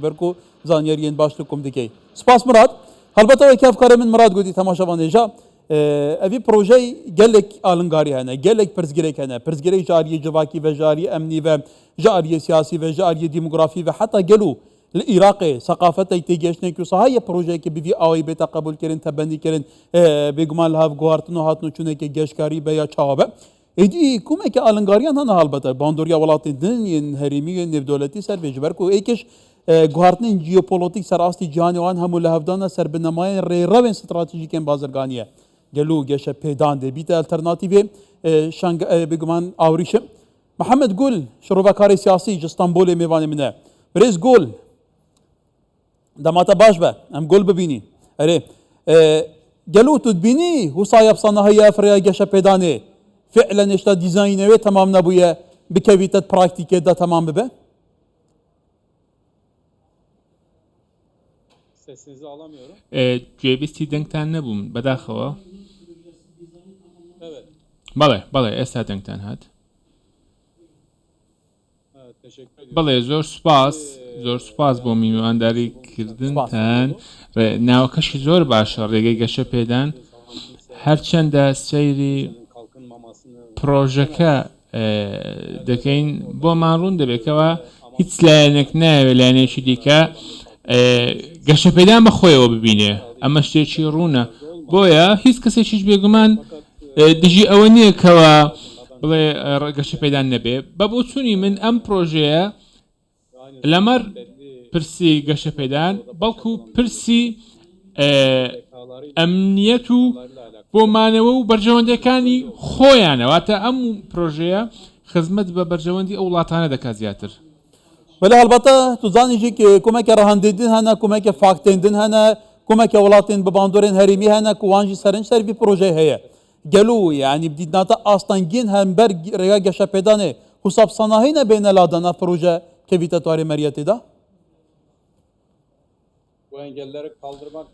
برکو زانیارین باش لکم دیگه. سپاس مراد. البته وی که افکار من مراد گویی تماشاوان جا. اوی پروژه گلک آلنگاری هنه، گلک پرزگری هنه، پرزگری جاری جواکی و جاری امنی و جاری سیاسی و جاری دموگرافی و حتی گلو العراق ثقافت تیجشنه که صحیح پروژه که بیوی آوی به تقبل کردن تبندی کردن بگمان لحاف گوارتنو هاتنو چونه که گشکاری به یا چابه. ایدی کومه که آلنگاریان هنه البته باندوریا ولات دنیای هریمی نفدولتی سر وجبر کو ایکش گوارتن جیوپولیتیک سراستی جهانی وان همو لحفدان سر بنمای ریرابن استراتژیک بازرگانیه. گلو گشه پیدان ده بیت الترناتیوی شنگ بگمان آوریشم. محمد گل شروع کاری سیاسی جستانبول میوان منه. برز گل دماتا باش به ام گل ببینی. اره گلو تدبینی حسایب صناعی افریا گشه پیدانه فعلا اشتا دیزاینوی تمام نبویه بکویتت پراکتیکه ده تمام ببه. Sesinizi alamıyorum. جوێبیستی دەنگتان نەبووم بەداخەوە. Evet. بەڵێ ئێستا دەنگتان هات. Evet, teşekkür ediyorum. بەڵێ زۆر سوپاس بۆ میوانداریکردنتان ناوەکەشی زۆر باشە ڕێگەی گەشە پێدان هەرچەندە سەیری پرۆژەکە دەکەین بۆمان ڕوون دەبێتەوە هیچ لایەنێک ناوێت لایەنێکی دیکە گەشە پێدان بەخۆیەوە ببینێ ئەمە شتێکی ڕوونە بۆیە هیچ کەسێکیش بێگومان دژی ئەوە نییە کەوە بڵێ گەشە پێدان نەبێ بە بۆ چوونی من ئەم پرۆژەیە لەمەر پرسی گەشە پێدان بەڵکو پرسی ئەمنیەت و بۆمانەوە و بەرژەوەندەکانی خۆیانەواتە ئەم پرۆژەیە خزمەت بە بەرژەوەندی ئەو وڵاتانە دەکات زیاتر. ولی البته تو زانیجی که کمک رهندیدن هنه کمک فاکتیندن هنه کمک ولاتین بباندورین هریمی هنه کوانجی سرنج سر وی پروژه هیه گلو یعنی بدید ناتا آستانگین هم بر ریا گشه پیدانه حساب صناعی نه بین لادنا پروژه که ویتا تواری مریتی دا Bu engelleri kaldırmak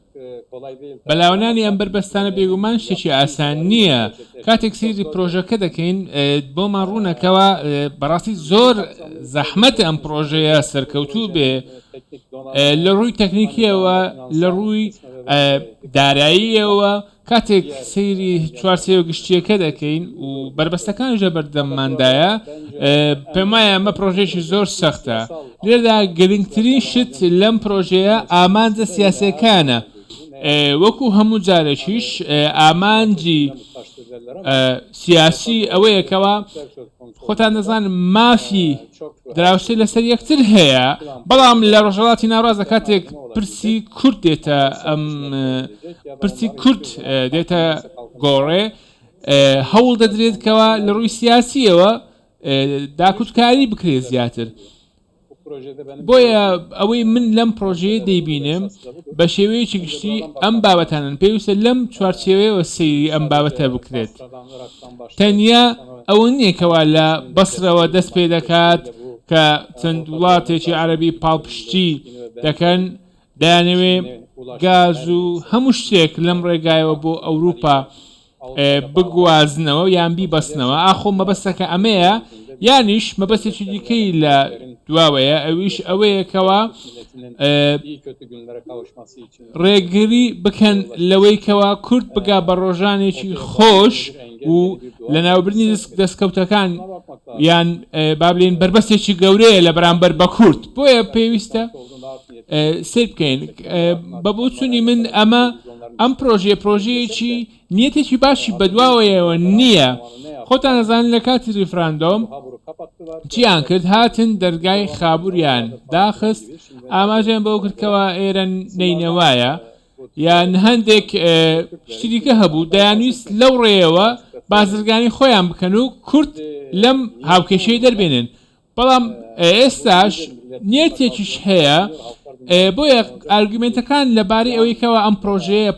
kolay değil. بەلاوانانی ئەم بربەستانە بێگومان شتێکی ئاسان نییە کاتێک سیری پرۆژەکە دەکەین بۆمان ڕوونەکەوە بەڕاستی زۆر زەحمەت ئەم پرۆژەیە سەرکەوتوو بێ لە ڕووی تەکنیکیەوە لە ڕووی داراییەوە کاتێک سەیری چوارچێوە گشتیەکە دەکەین و بربەستەکانیشە بەردەمماندایە پێم وایە ئەمە پرۆژێکی زۆر سەختە لێرەدا گرنگترین شت لەم پرۆژەیە ئامانجە سیاسەکانە وەکو هەموو جارێکیش ئامانجی سیاسی ئەوەیەکەوە خۆتان دەزان مافی دراوسێ لەسەر یەکتر هەیە بەڵام لە ڕۆژهەڵاتی ناڕازە کاتێک پرسی کورد دێتە ئەم پرسی کورد دێتە گۆڕێ هەوڵ دەدرێت کەوە لە ڕووی سیاسیەوە داکوتکاری بکرێت زیاتر بۆیە ئەوەی من لەم پرۆژەیە دەیبینم بە شێوەیەکی گشتی ئەم بابەتانن پێویستە لەم چوارچێوەیەوە سەیری ئەم بابەتە بکرێت تەنیا ئەوە نییەکەوە لە بەسرەوە دەست پێ دەکات کە چەند وڵاتێکی عەرەبی پاڵپشتی دەکەن دەیانەوێ گاز و هەموو شتێک لەم ڕێگایەوە بۆ ئەوروپا بگوازنەوە یان بیبەستنەوە ئاخۆ مەبەستەکە ئەمەیە یانیش مەبەستێکی دیکەی لە دواوەیە ئەویش ئەوەیەکەوە ڕێگری بکەن لەوەی کەوە کورد بگا بە ڕۆژانێکی خۆش و لە ناوبردنی دەستکەوتەکان یان بابلین بربەستێکی گەورەیە لە بەرامبەر بە کورد بۆیە پێویستە سیر بکەین بە بۆ چوونی من ئەم پرۆژەیەکی نیەتێکی باشی بەدواوەیەوە نییە خۆتان نەزانن لە کاتی ریفراندۆم چیان کرد هاتن دەرگای خابووریان داخست ئاماژیان بەو کردکەوە ئێرە نینەوایە یان هەندێک شتیکە هەبوو دەیانویست لەو ڕێەوە بازرگانی خۆیان بکەن و کورد لەم هاوکێشەی دەربێنن بەڵام ئێستاش نیەتێکیش هەیە بۆیە ئارگومنتەکان لەبارەی ئەوەیەکەوە ئەم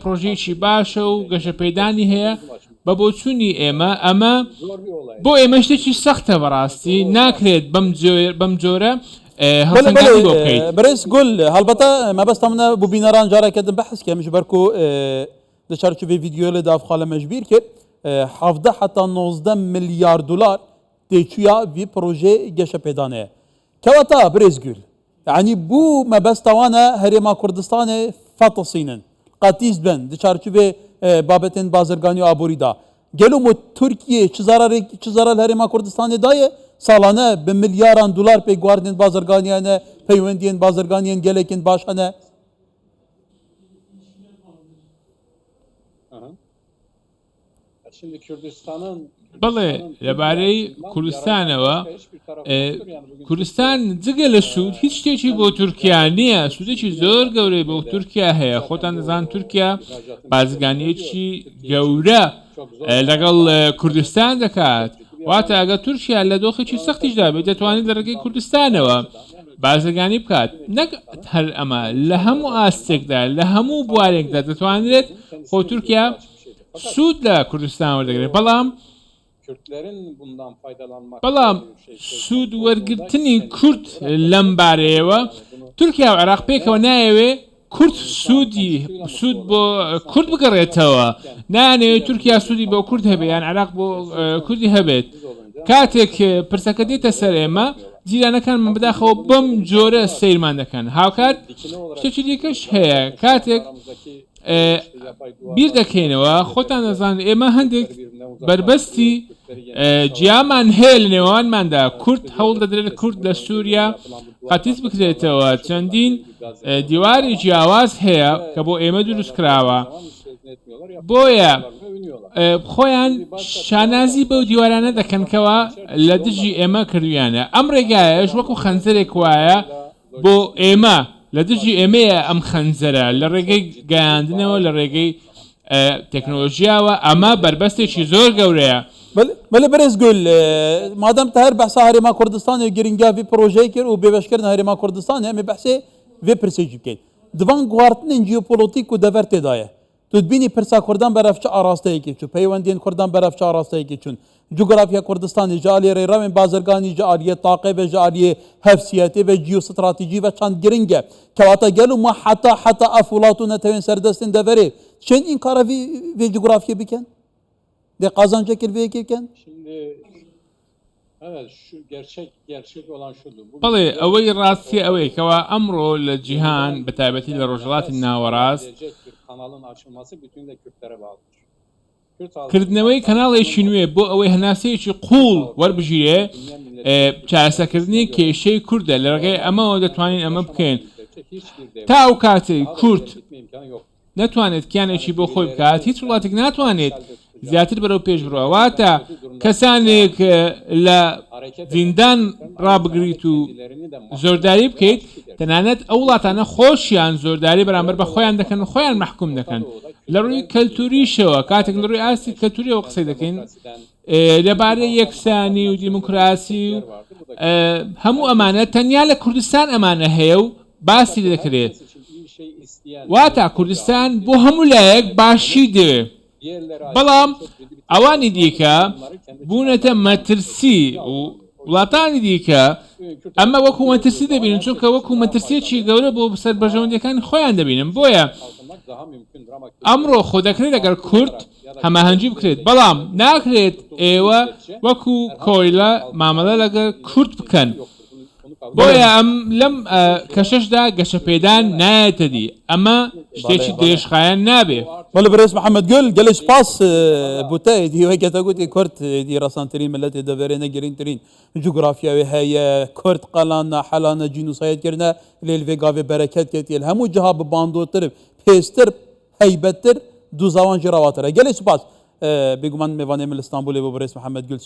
پرۆژەیەکی باشە و گەشە پەیدانی هەیە بە بۆچوونی ئەمە بۆ ئێمە شتێکی سەختە بەڕاستی ناکرێت بەم جۆرە هەڵسەنگاندنی بۆ بکەیت برز گل هەڵبەتە مەبەستە منە بۆ بینەران جارێکەکە بەحث کەمش بەرکو لە چارچوبێ ڤیدیۆ لە دافخوا لە مەژبیر کرد 17 حتا 19 میلیارد دلار تێچوویە وی پرۆژێ گەشە پێدانەیە کەواتە برز گل يعني بو ما بس توانا هرما كردستان فاتصينن قاتيز بن دشارچوبه بابتن بازرگانی آبوریدا گلو مو ترکیه چه ضرر هرما کردستان دایه سالانه به میلیاران دلار پی گواردن بازرگانیانه پیوندین بازرگانیان گلکن باشانه Aha. Şimdi Kürdistan'ın بەڵێ لەبارەی کوردستانەوە کوردستان جگە لە سوود هیچ شتێکی بۆ تورکیا نییە سوودێکی زۆر گەورەی بۆ تورکیا هەیە خۆتان دەزان تورکیا بازرگانیەکی گەورە لەگەڵ کوردستان دەکات واتە ئەگە تورکیا لە دۆخێکی سەختیشدا بێت دەتوانێت لە ڕێگەی کوردستانەوە بازرگانی بکات نەک هەر ئەمە لە هەموو ئاستێکدا لە هەموو بوارێکدا دەتوانرێت خۆ تورکیا سوود لە کوردستان وەردەگرێت بەڵام سوود وەرگرتنی کورد لەم بارەیەوە تورکیا و عێراق پێکەوە نایەوێ کورد سوود بۆ کورد بگەڕێتەوە نانەوێت تورکیا سوودی بۆ کورد هەبێت یان عێراق بۆ کوردی هەبێت کاتێک پرسەکە دێتە سەر ئێمە جیرانەکانمان بەداخەوە بەم جۆرە سەیرمان دەکەن هاوکات شتێکی دیکەش هەیە کاتێک بیر دەکەینەوە خۆتان دەزانن ئێمە هەندێک بربەستی جیامان هەیە لە نێوانماندا کورد هەوڵ دەدرێت کورد لە سووریا قەتیس بکرێتەوە چەندین دیواری جیاواز هەیە کە بۆ ئێمە دروست کراوە بۆیە خۆیان شانازی بەو دیوارانە دەکەنکەوە لە دژی ئێمە کردویانە ئەم ڕێگایەش وەکو خەنجەرێک وایە بۆ ئێمە لە دژی ئێمەیە ئەم خەنجەرە لە ڕێگەی گەیاندنەوە لە ڕێگەی تەکنۆلۆژیاوە ئەمە بربەستێکی زۆر گەورەیە بله برز گل مادام تهر بحث هرما کردستان گرینگا وی پروژه کرد و بهشکردن هرما کردستان هم بحث وی پرسیجی کرد دوان گوارتن جیوپولیتیک و دورت دایه تو بینی پرسا کردن برافچ آراسته ای که پیوندین کردن برافچ آراسته ای که چون جغرافیا کردستان جالی ریرام بازرگانی جالی طاقه و جالی حفظیتی و جیوستراتژی و چند گرینگه که واتا گلو ما حتی افولاتو نتوین سردستین دوره چند این کارا وی جغرافیا بکن de kazanacak ilveyken? Şimdi evet şu gerçek olan şudur. بەڵێ ئەوەی ڕاستی ئەوەی کەوا ئەمڕۆ لە جیهان بەتایبەتی لە ڕۆژهەڵاتی ناوەڕاست kanalın açılması bütün de Kürtlere bağlıdır. کردنەوەی کەناڵێکی نوێ بۆ ئەوەی هەناسەیەکی قوڵ وەربژیرێ چارەسەکردنی کێشەی کووردە لە ڕێگەی ئەمەوە دەتوانین ئەمە بکەین تا ئەو کاتەی کورد نەتوانێت کیانێکی بۆ خۆی بکات هیچ وڵاتێک ناتوانێت زیاتر بەرەو پێش بڕەواتە کەسانێک لە زیندان ڕابگریت و زۆرداری بکەیت تەنانەت ئەو وڵاتانە خۆشیان زۆرداری بەرامبەر بە خۆیان دەکەن و خۆیان محکوم دەکەن لە ڕووی کەلتوریشەوە کاتێک لە ڕووی ئاستی کەلتوریەوە قسەی دەکەین لەبارەی یەکسانی و دیموکراسی و هەموو ئەمانە تەنیا لە کوردستان ئەمانە هەیە و باسی دەکرێت واتە کوردستان بۆ هەموو لایەک باشی دەوێت بەڵام ئەوانی دیکە بوونەتە مەترسی و وڵاتانی دیکە ئەمە وەکو مەترسی دەبینن چونکە وەکو مەترسیەکی گەورە بۆ سەربەرژەوەندەکانی خۆیان دەبینن بۆیە ئەمڕۆ خۆ دەکرێت ئەگەر کورد هەماهەنگی بکرێت بەڵام ناکرێت ئێوە وەکو کۆیلە مامەڵە لەگەڵ کورد بکەن بۆیە ئەم لەم کەشەشدا گەشەپێدان نایەتە دی ئەمە شتێکی درێژخایەن نابێ ولی برس محمد گل گلش پاس بوته دی وەکەتە گوتی کورد دی ڕەسانترین ملەتی دەبێرێنە گرنگترین جوگرافیاوی هەیە کورد قەلانە حەلانە جینوسایەتکردنە لێلڤێ گاوێ بەرەکەت کێتیل هەموو جەها بباندۆتر پێستر هەیبەتتر دوو زاوان ژێراواتەرە گەلێ سوپاس بێگومان میوانێ من ئستانبولێ بۆ برس محمد گل